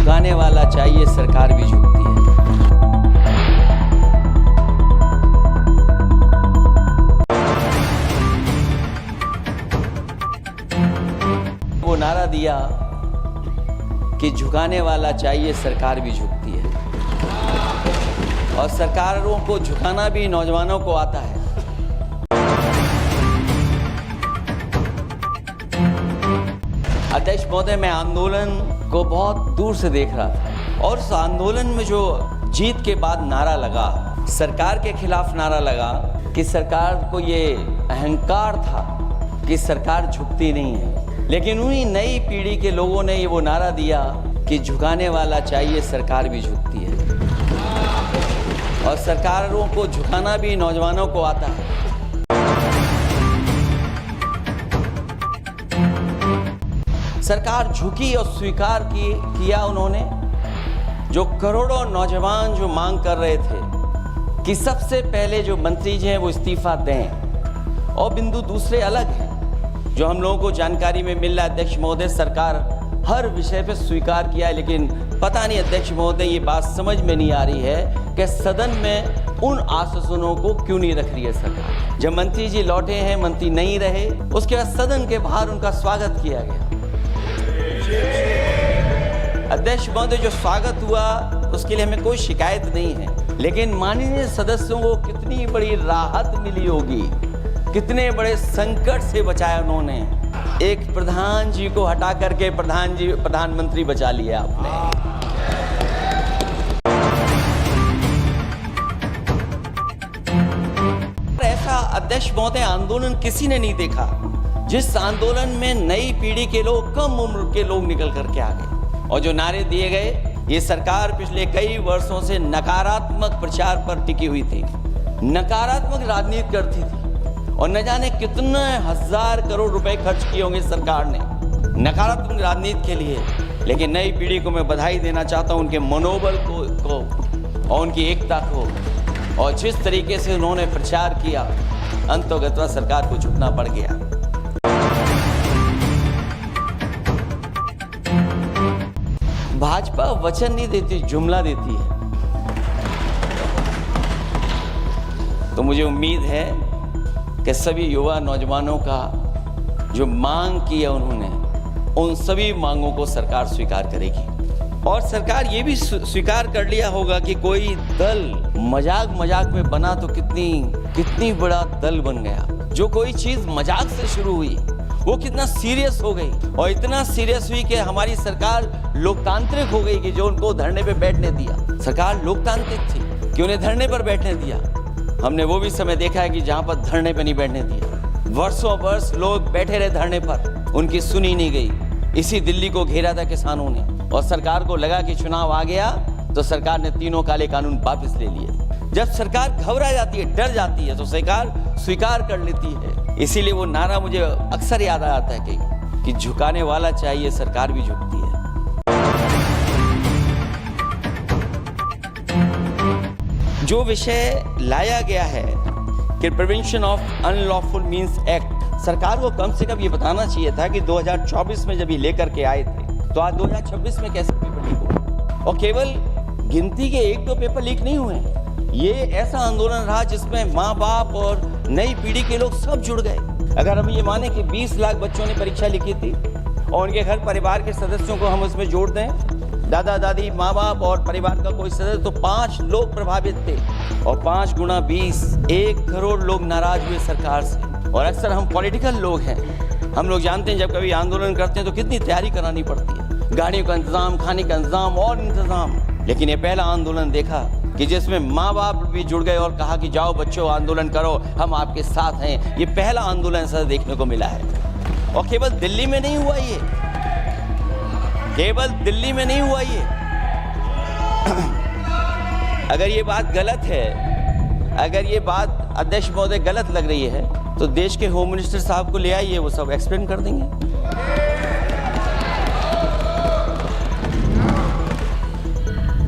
झुकाने वाला चाहिए, सरकार भी झुकती है। वो नारा दिया कि झुकाने वाला चाहिए, सरकार भी झुकती है। और सरकारों को झुकाना भी नौजवानों को आता है। अध्यक्ष महोदय, मैं आंदोलन को बहुत दूर से देख रहा था और उस आंदोलन में जो जीत के बाद नारा लगा, सरकार के खिलाफ नारा लगा कि सरकार को ये अहंकार था कि सरकार झुकती नहीं है, लेकिन उन्हीं नई पीढ़ी के लोगों ने ये वो नारा दिया कि झुकाने वाला चाहिए, सरकार भी झुकती है। और सरकारों को झुकाना भी नौजवानों को आता है। सरकार झुकी और स्वीकार किया उन्होंने। जो करोड़ों नौजवान जो मांग कर रहे थे कि सबसे पहले जो मंत्री जी हैं वो इस्तीफा दें। और बिंदु दूसरे अलग हैं जो हम लोगों को जानकारी में मिल रहा है। अध्यक्ष महोदय, सरकार हर विषय पे स्वीकार किया है, लेकिन पता नहीं अध्यक्ष महोदय ये बात समझ में नहीं आ रही है कि सदन में उन आश्वासनों को क्यों नहीं रख रही है सरकार। जब मंत्री जी लौटे हैं, मंत्री नहीं रहे, उसके बाद सदन के बाहर उनका स्वागत किया गया। अध्यक्ष महोदय, जो स्वागत हुआ उसके लिए हमें कोई शिकायत नहीं है, लेकिन माननीय सदस्यों को कितनी बड़ी राहत मिली होगी, कितने बड़े संकट से बचाया उन्होंने। एक प्रधान जी को हटा करके प्रधानमंत्री बचा लिया आपने। ऐसा अध्यक्ष महोदय आंदोलन किसी ने नहीं देखा जिस आंदोलन में नई पीढ़ी के लोग, कम उम्र के लोग निकल करके आ गए। और जो नारे दिए गए, ये सरकार पिछले कई वर्षों से नकारात्मक प्रचार पर टिकी हुई थी, नकारात्मक राजनीति करती थी और न जाने कितने हजार करोड़ रुपए खर्च किए होंगे सरकार ने नकारात्मक राजनीति के लिए। लेकिन नई पीढ़ी को मैं बधाई देना चाहता हूं, उनके मनोबल को और उनकी एकता को, और जिस तरीके से उन्होंने प्रचार किया, अंततः सरकार को झुकना पड़ गया। भाजपा वचन नहीं देती, जुमला देती है। तो मुझे उम्मीद है कि सभी युवा नौजवानों का जो मांग की है उन्होंने, उन सभी मांगों को सरकार स्वीकार करेगी। और सरकार ये भी स्वीकार कर लिया होगा कि कोई दल मजाक में बना तो कितनी बड़ा दल बन गया। जो कोई चीज मजाक से शुरू हुई वो कितना सीरियस हो गई, और इतना सीरियस हुई कि हमारी सरकार लोकतांत्रिक हो गई कि जो उनको धरने पे बैठने दिया। सरकार लोकतांत्रिक थी कि उन्हें धरने पर बैठने दिया। हमने वो भी समय देखा है कि जहां पर धरने पे नहीं बैठने दिया, वर्षों वर्ष लोग बैठे रहे धरने पर, उनकी सुनी नहीं गई। इसी दिल्ली को घेरा था किसानों ने, और सरकार को लगा कि चुनाव आ गया तो सरकार ने तीनों काले कानून वापस ले लिए। जब सरकार घबरा जाती है, डर जाती है, तो सरकार स्वीकार कर लेती है। इसीलिए वो नारा मुझे अक्सर याद आता है कि झुकाने वाला चाहिए, सरकार भी झुकती है। जो विषय लाया गया है कि prevention of unlawful means act, सरकार को कम से कम ये बताना चाहिए था कि 2024 में जब ये लेकर के आए थे तो आज 2026 में कैसे पेपर लीक हो। और केवल गिनती के 1-2 पेपर लीक नहीं हुए, ये ऐसा आंदोलन रहा जिसमें माँ बाप और नई पीढ़ी के लोग सब जुड़ गए। अगर हम ये माने कि 20 लाख बच्चों ने परीक्षा लिखी थी और उनके घर परिवार के सदस्यों को हम उसमें जोड़ दें, दादा दादी, माँ बाप और परिवार का कोई सदस्य, तो 5 लोग प्रभावित थे। और 5 गुणा 20, 1 करोड़ लोग नाराज हुए सरकार से। और अक्सर हम पॉलिटिकल लोग हैं, हम लोग जानते हैं जब कभी आंदोलन करते हैं तो कितनी तैयारी करानी पड़ती है, गाड़ियों का इंतजाम, खाने का इंतजाम और इंतजाम। लेकिन ये पहला आंदोलन देखा कि जिसमें माँ बाप भी जुड़ गए और कहा कि जाओ बच्चों आंदोलन करो, हम आपके साथ हैं। ये पहला आंदोलन ऐसा देखने को मिला है। और केवल दिल्ली में नहीं हुआ ये, केवल दिल्ली में नहीं हुआ ये। अगर ये बात गलत है, अगर ये बात अध्यक्ष महोदय गलत लग रही है, तो देश के होम मिनिस्टर साहब को ले आइए, वो सब एक्सप्लेन कर देंगे।